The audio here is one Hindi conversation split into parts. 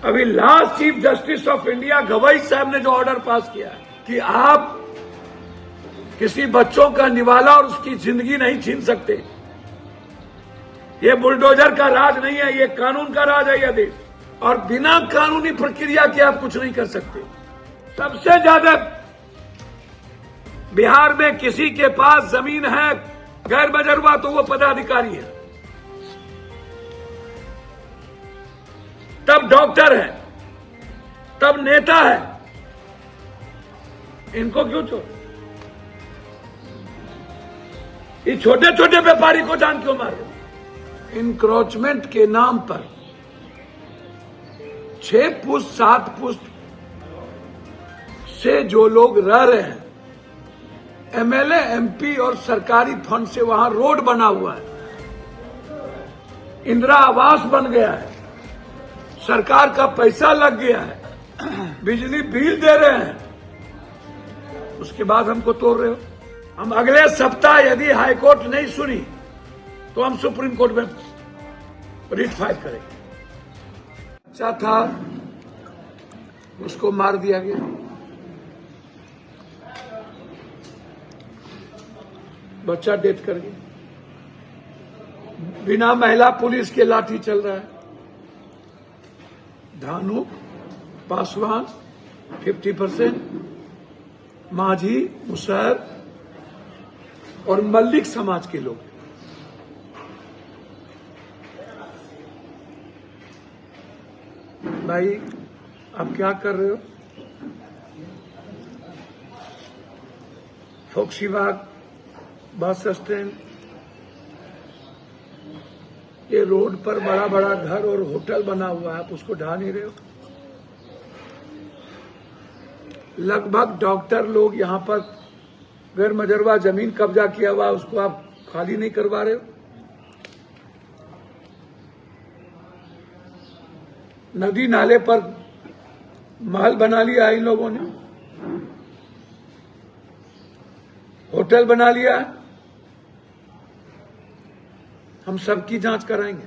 अभी last chief justice of India Gavai साहब ने जो ऑर्डर पास किया है कि आप किसी बच्चों का निवाला और उसकी जिंदगी नहीं छीन सकते। ये बुलडोजर का राज नहीं है, ये कानून का राज है यह देश, और बिना कानूनी प्रक्रिया के आप कुछ नहीं कर सकते। सबसे ज्यादा बिहार में किसी के पास जमीन है गैर बजरुआ तो वो पदाधिकारी है, तब डॉक्टर है, तब नेता है। इनको क्यों छोड़? ये छोटे छोटे व्यापारी को जान क्यों मार रहे? इंक्रोचमेंट के नाम पर 6 पुश्त 7 पुश्त से जो लोग रह रहे हैं, एमएलए एमपी और सरकारी फंड से वहां रोड बना हुआ है, इंदिरा आवास बन गया है, सरकार का पैसा लग गया है, बिजली बिल दे रहे हैं, उसके बाद हमको तोड़ रहे हो। हम अगले सप्ताह यदि हाईकोर्ट नहीं सुनी तो हम सुप्रीम कोर्ट में रिट फाइल करेंगे। अच्छा था, उसको मार दिया गया। बच्चा डेथ कर गया, बिना महिला पुलिस के लाठी चल रहा है। धानु पासवान 50%, माझी मुसहर और मल्लिक समाज के लोग। भाई आप क्या कर रहे हो? फोक्सीबाग बस स्टैंड, ये रोड पर बड़ा बड़ा घर और होटल बना हुआ है, आप उसको ढा नहीं रहे हो। लगभग डॉक्टर लोग यहां पर गैर मजरूआ जमीन कब्जा किया हुआ, उसको आप खाली नहीं करवा रहे हो। नदी नाले पर महल बना लिया है इन लोगों ने, होटल बना लिया है। हम सबकी जांच कराएंगे,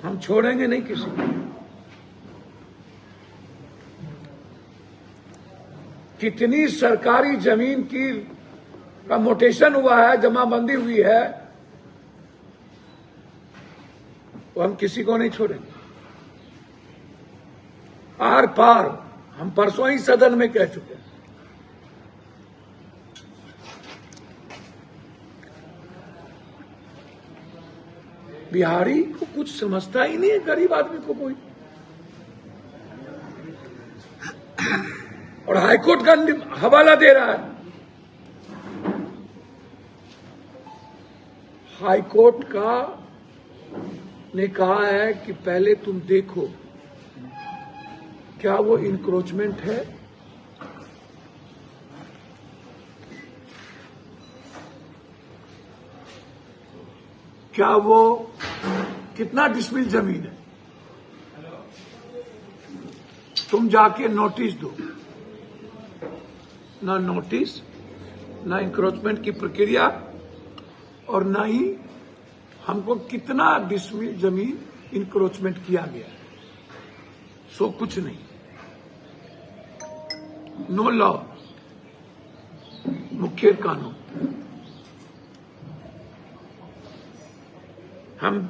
हम छोड़ेंगे नहीं किसी को। कितनी सरकारी जमीन की का मोटेशन हुआ है, जमाबंदी हुई है, वो हम किसी को नहीं छोड़ेंगे। आर पार हम परसों ही सदन में कह चुके हैं। बिहारी को कुछ समझता ही नहीं है, गरीब आदमी को कोई। और हाईकोर्ट का हवाला दे रहा है। हाईकोर्ट का ने कहा है कि पहले तुम देखो क्या वो इंक्रोचमेंट है, क्या वो कितना डिसमिल जमीन है, तुम जाके नोटिस दो। ना नोटिस, ना इंक्रोचमेंट की प्रक्रिया, और ना ही हमको कितना डिसमिल जमीन इंक्रोचमेंट किया गया है, सो कुछ नहीं। नो लॉ, मुख्य कानून। हम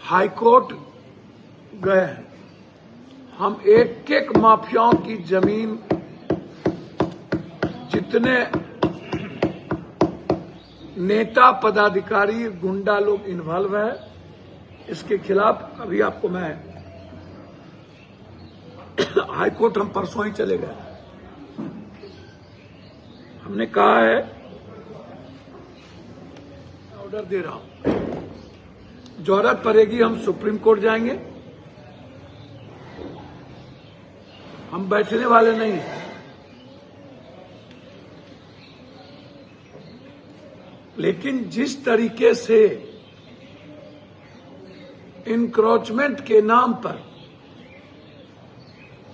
हाईकोर्ट गए हैं, हम एक एक माफियाओं की जमीन, जितने नेता पदाधिकारी गुंडा लोग इन्वॉल्व है, इसके खिलाफ अभी आपको मैं हाईकोर्ट हम परसों ही चले गए। हमने कहा है, ऑर्डर दे रहा हूं, जरूरत पड़ेगी हम सुप्रीम कोर्ट जाएंगे। हम बैठने वाले नहीं हैं। लेकिन जिस तरीके से इंक्रोचमेंट के नाम पर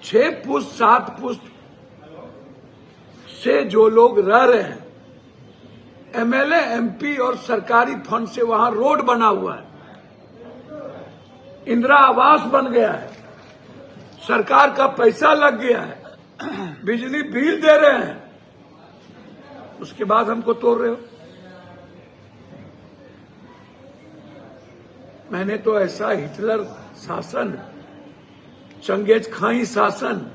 6 पुश्त 7 पुश्त से जो लोग रह रहे हैं, एमएलए एमपी और सरकारी फंड से वहां रोड बना हुआ है, इंदिरा आवास बन गया है, सरकार का पैसा लग गया है, बिजली बिल दे रहे हैं, उसके बाद हमको तोड़ रहे हो। मैंने तो ऐसा हिटलर शासन, चंगेज खाई शासन,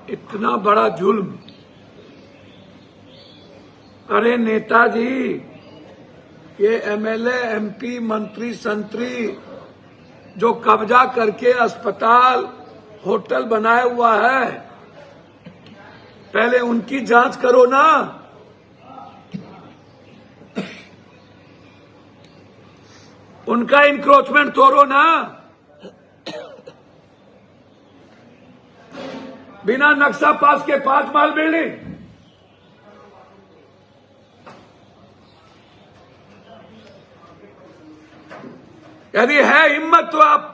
इतना बड़ा जुल्म। अरे नेताजी, ये एमएलए, एमपी, मंत्री, संतरी जो कब्जा करके अस्पताल, होटल बनाया हुआ है, पहले उनकी जांच करो ना। उनका इंक्रोचमेंट तोड़ो ना। बिना नक्शा पास के 5 माल बिल्डिंग, यदि है हिम्मत तो आप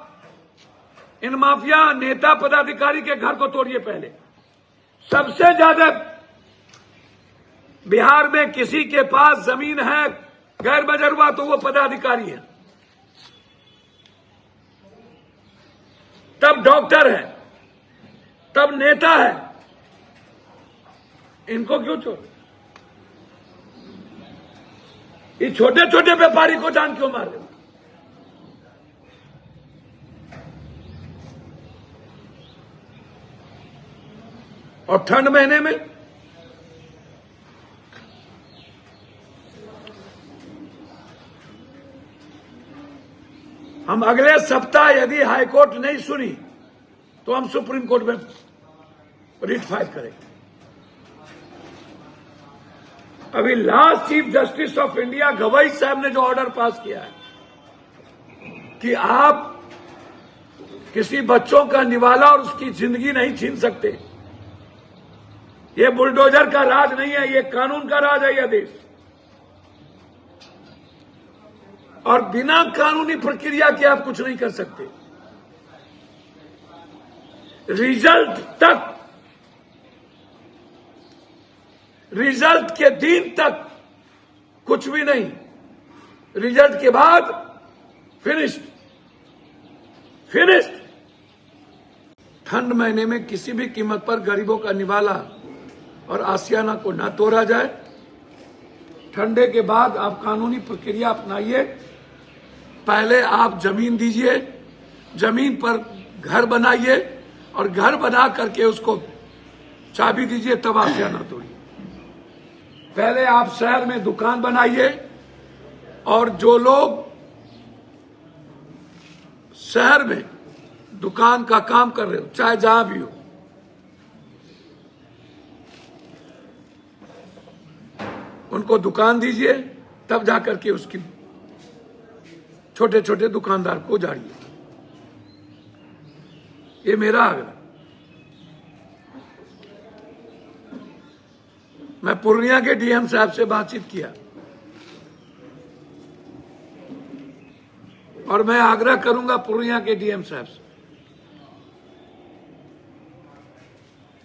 इन माफिया नेता पदाधिकारी के घर को तोड़िए पहले। सबसे ज्यादा बिहार में किसी के पास जमीन है गैर बजरुआ तो वो पदाधिकारी है, तब डॉक्टर है, तब नेता है। इनको क्यों छोड़? ये छोटे छोटे व्यापारी को जान क्यों मार रहे हो? और ठंड महीने में हम अगले सप्ताह यदि हाईकोर्ट नहीं सुनी तो हम सुप्रीम कोर्ट में रिट फाइल करेंगे। अभी last chief justice of India Gavai साहब ने जो ऑर्डर पास किया है कि आप किसी बच्चों का निवाला और उसकी जिंदगी नहीं छीन सकते, ये बुलडोजर का राज नहीं है, ये कानून का राज है यह देश। और बिना कानूनी प्रक्रिया के आप कुछ नहीं कर सकते। रिजल्ट के दिन तक कुछ भी नहीं, रिजल्ट के बाद फिनिश्ड। ठंड महीने में किसी भी कीमत पर गरीबों का निवाला और आसियाना को ना तोड़ा जाए। ठंडे के बाद आप कानूनी प्रक्रिया अपनाइए। पहले आप जमीन दीजिए, जमीन पर घर बनाइए और घर बना करके उसको चाबी दीजिए, तब आसियाना तोड़िए। पहले आप शहर में दुकान बनाइए और जो लोग शहर में दुकान का काम कर रहे हो, चाहे जहां भी हो, उनको दुकान दीजिए, तब जाकर के उसकी छोटे छोटे दुकानदार को उजाड़िए। ये मेरा आग्रह। मैं पूर्णिया के डीएम साहब से बातचीत किया और मैं आग्रह करूंगा पूर्णिया के डीएम साहब से,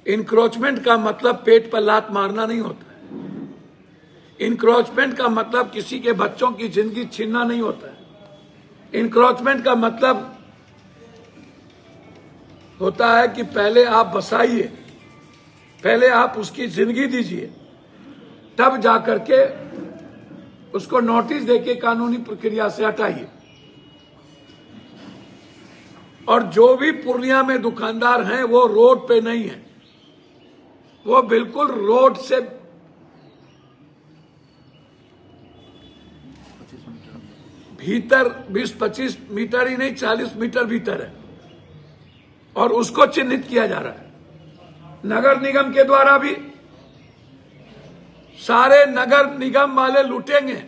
इंक्रोचमेंट का मतलब पेट पर लात मारना नहीं होता है। इंक्रोचमेंट का मतलब किसी के बच्चों की जिंदगी छीनना नहीं होता है। इंक्रोचमेंट का मतलब होता है कि पहले आप बसाइए, पहले आप उसकी जिंदगी दीजिए, तब जाकर के उसको नोटिस देके कानूनी प्रक्रिया से हटाइए। और जो भी पूर्णिया में दुकानदार हैं वो रोड पे नहीं है, वो बिल्कुल रोड से भीतर 20-25 मीटर ही नहीं 40 मीटर भीतर है और उसको चिन्हित किया जा रहा है। नगर निगम के द्वारा भी सारे नगर निगम वाले लूटेंगे।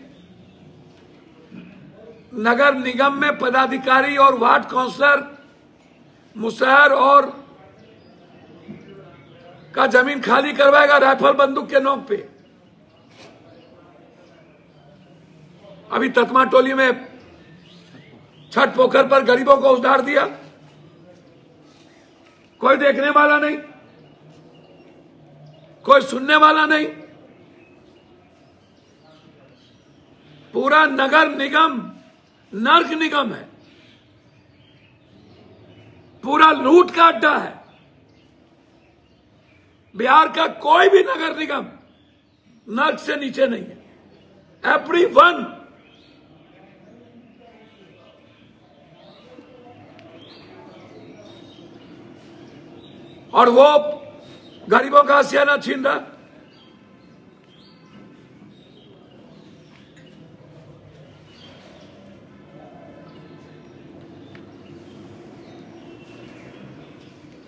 नगर निगम में पदाधिकारी और वार्ड काउंसलर मुशहर और का जमीन खाली करवाएगा राइफल बंदूक के नोक पे। अभी ततमा टोली में छठ पोखर पर गरीबों को उधार दिया, कोई देखने वाला नहीं, कोई सुनने वाला नहीं। पूरा नगर निगम नर्क निगम है, पूरा लूट का अड्डा है। बिहार का कोई भी नगर निगम नर्क से नीचे नहीं है। एवरीवन और वो गरीबों का आशियाना छीन रहा।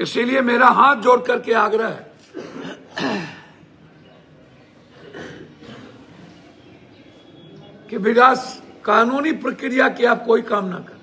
इसीलिए मेरा हाथ जोड़ करके आग्रह है कि विकास कानूनी प्रक्रिया की आप कोई काम ना करें।